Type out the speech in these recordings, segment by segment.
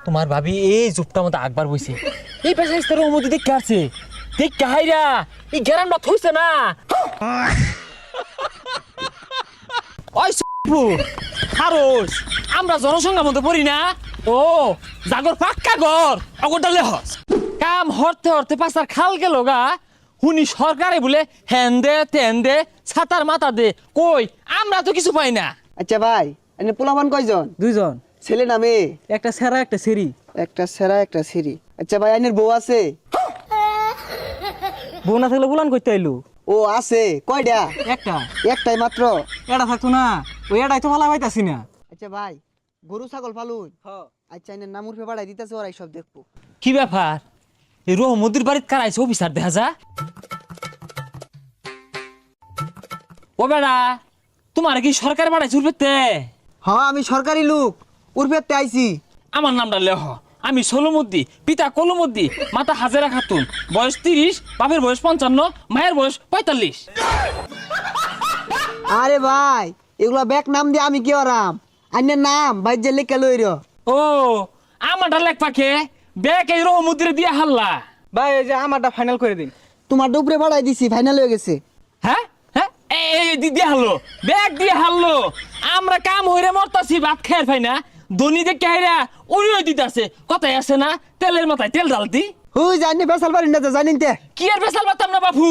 তোমার ভাবি এই জুপটা মতো আকবার বইছে এই পেশা ইস্তার মধ্যে দেখে আছে দেখে হাইরা এই গ্যারান্ডা থইছে না ওই খারোস আমরা জনসংখ্যার মধ্যে পড়ি না ও জাগর পাক্কা ঘর অগরটালে হস কাম হরতে হরতে পাশার খাল গেল গা হুনি সরকারে বলে হ্যান দে তেন দে ছাতার মাথা দে কই আমরা তো কিছু পাই না। আচ্ছা ভাই এনে পোলাপান কয়জন? দুইজন, ছেলে না মেয়ে? একটা সেরা একটা সেরি। একটা সেরা একটা সিরি। আচ্ছা ভাই আইনের বউ আছে? বউ না থাকলে বুলান করতে আইলু। ও আছে। কয়টা? একটা। একটাই মাত্র? এটা থাকতো না, ওই এটাই তো ভালো পাইতাছি না। আচ্ছা ভাই গরু ছাগল ফালুন? আচ্ছা এনে নাম উঠে পাঠাই দিতেছে ওরাই সব দেখবো। কি ব্যাপার এই রহমদির বাড়িতে কারাইছে অফিসার দেখা যা ও বেড়া তোমার কি সরকার বাড়াইছে উঠবে? হ্যাঁ আমি সরকারি লোক উর্ফেতে আইছি। আমার নামটা লেহ আমি সোলমদ্দি পিতা কলমদ্দি মাতা হাজেরা খাতুন বয়স 30 বাপের বয়স 55 মায়ের বয়স 45। আরে ভাই এগুলা ব্যাক নাম দিয়ে আমি কি আরাম আইনের নাম ভাই যে লেখা লইর। ও আমারটা লেখ পাখে ব্যাগ এই রহমদ্দিরে দিয়ে হাল্লা। ভাই এই যে আমারটা ফাইনাল করে দিন। তোমার উপরে পাঠাই দিছি ফাইনাল হয়ে গেছে। হ্যাঁ হ্যাঁ এই দিয়ে হারলো ব্যাগ দিয়ে হারলো আমরা কাম হইরে মরতাছি ভাত খাইর পাই না ধনী যে কাহিরা উড়িয়ে দিতেছে কথাই আছে না তেলের মাথায় তেল ডালতি হুই জানি বেসাল পারি না জানিন তে কি আর বেসাল পারতাম না বাপু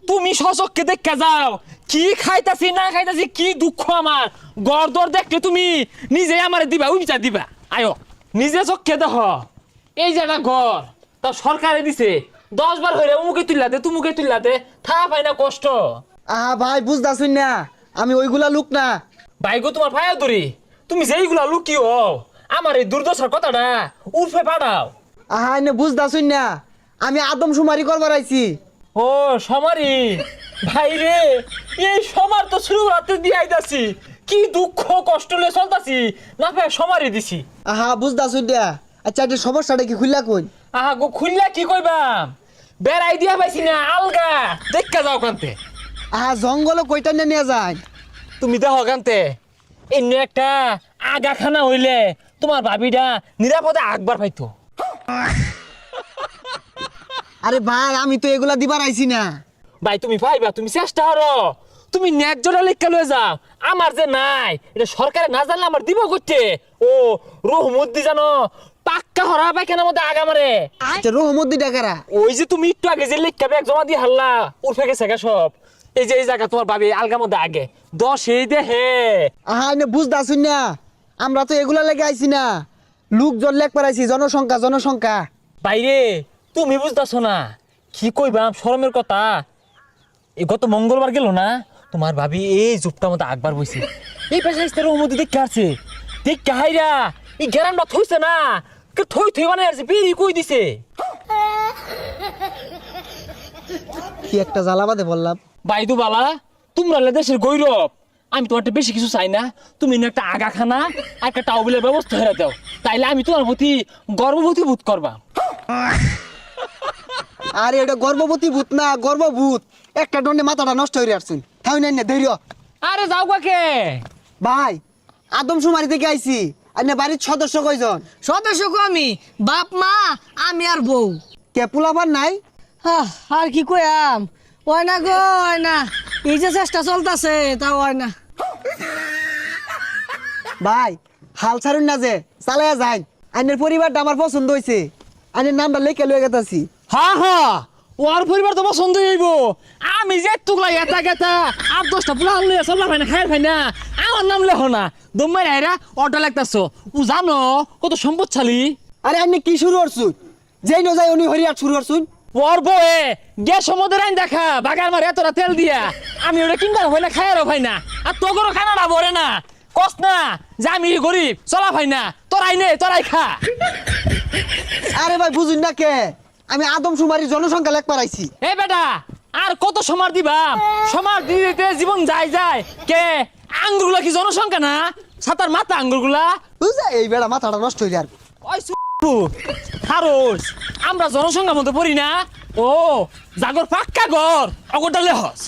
তুমি সচককে দেখা যাও কি খাইতাছি না খাইতাছি কি দুঃখ আমার গড়দর দেখলে তুমি নিজে আমারে দিবা ওই বিচার দিবা আয়ো নিজে চোখকে দেখ এই যে একটা ঘর তা সরকারে দিছে 10 বার হইরে উমুকে তুললাতে তুমুকে তুললাতে থা পাই না কষ্ট। আহা ভাই বুঝতাছুন না আমি ওইগুলা লোক না। ভাইগো তোমার ভাইয়া ধরি তুমি যেইগুলা লুকিও আমার এই দুর্দশার কথাটা উর্ফে পাঠাও। আহা এনে বুঝতাছুন না আমি আদম সুমারি করবার আইছি। ও সমারি ভাই রে এই সমার তো শুরু রাতে দিয়ে আইতাছি কি দুঃখ কষ্ট লয়ে চলতাছি না ভাই সমারি দিছি। আহা বুঝতাছুন না। আচ্ছা এটা সমস্যাটা কি খুললা কই? আহা গো খুললা কি কইবাম বেড়াই দিয়া পাইছি না আলগা দেখা যাও কান্তে। আহা জঙ্গল কইটা নিয়ে যায় তুমি দেখো কান্তে এমনি একটা আগাখানা হইলে তোমার ভাবিটা নিরাপদে আকবার পাইতো। আরে ভাই আমি তো এগুলা দিবার আইছি না। ভাই তুমি পাইবা তুমি চেষ্টা করো তুমি ন্যায্যটা লেখা লয়ে যাও আমার যে নাই এটা সরকারে না জানলে আমার দিব করতে। ও রহমদ্দি জানো পাক্কা হরা পায়খানার মধ্যে আগা মারে। আচ্ছা রহমদ্দি ডাকারা ওই যে তুমি একটু আগে যে লেখা ব্যাগ জমা দিয়ে হারলা উঠে গেছে গা সব এই যে এই জায়গা তোমার ভাবি আলগার মধ্যে আগে 10 এই দে হে। আহা এনে বুঝতাছুন না আমরা তো এগুলা লেগে আইছি না লোকজন লেখ পারাইছি জনসংখ্যা জনসংখ্যা। বাইরে তুমি বুঝতেছো না কি কইবাম শরমের কথা এই গত মঙ্গলবার গেল না তোমার ভাবি এই জুপটা মতো আকবার বইছে এই পেশা ইস্তার মধ্যে দেখে আছে দেখে হাইরা এই গ্যারান্ডা থইছে না থই থই বানাই আছে বেরি কই দিছে। কি একটা জ্বালাবাদে বললাম। বাইদু বালা তোমরা দেশের গৌরব আমি তোমার বেশি কিছু চাই না তুমি একটা আগাখানা আর একটা টাউবিলের ব্যবস্থা হয়ে দাও তাইলে আমি তোমার প্রতি গর্ববতী বোধ করবা। আরে এটা গর্ভবতী ভূত না গর্ভভূত একটা দণ্ডে মাথাটা নষ্ট হয়ে আসছুন তাই না ধৈর্য। আরে যাও কাকে ভাই আদম সুমারি থেকে আইছি আর বাড়ির সদস্য কয়জন? সদস্য কো আমি বাপ মা আমি আর বউ। কে পোলাপান নাই? আর কি কয়াম ওই না গো ওই না এই যে চেষ্টা চলতেছে তা ওই না। ভাই হাল ছাড়ুন না যে চালাইয়া যাই আইনের পরিবারটা আমার পছন্দ হয়েছে আইনের নামটা লেখে লয়ে গেতাছি। হ্যাঁ হ্যাঁ ওর পরিবার তো পছন্দ হইব আমি যে তুগলা এটা গেতা 8-10টা পুলা লইয়া চললা ভাই না খায়ের ভাই না আমার নাম লেখো না দম্মাই রাইরা অটো লাগতাছো ও জানো কত সম্পদশালী। আরে আইনে কি শুরু করছুন যেই ন যাই উনি হরিয়ার শুরু করছুন। ওর বয়ে গ্যাস সমুদ্রের আইন দেখা বাগার মারে এতটা তেল দিয়া আমি ওটা কিনবার হয় না খায়ারও ভাই না আর তোগরও খানাটা ভরে না কস না যে আমি গরিব চলা ভাই না তোরাই নে তোরাই খা। আরে ভাই বুঝুন না কে আমি আদম সুমারি জনসংখ্যা লেখ পারাইছি। এই বেটা আর কত সমার দিবা সমার দিতে জীবন যায় যায় কে আঙ্গুরগুলা কি জনসংখ্যা না সাতার মাথা আঙ্গুরগুলা বুঝা এই বেড়া মাথাটা নষ্ট হয়ে যাবে। ওই খারোস আমরা জনসংখ্যার মধ্যে পড়ি না ও জাগর পাক্কা ঘর অগরটালে হস।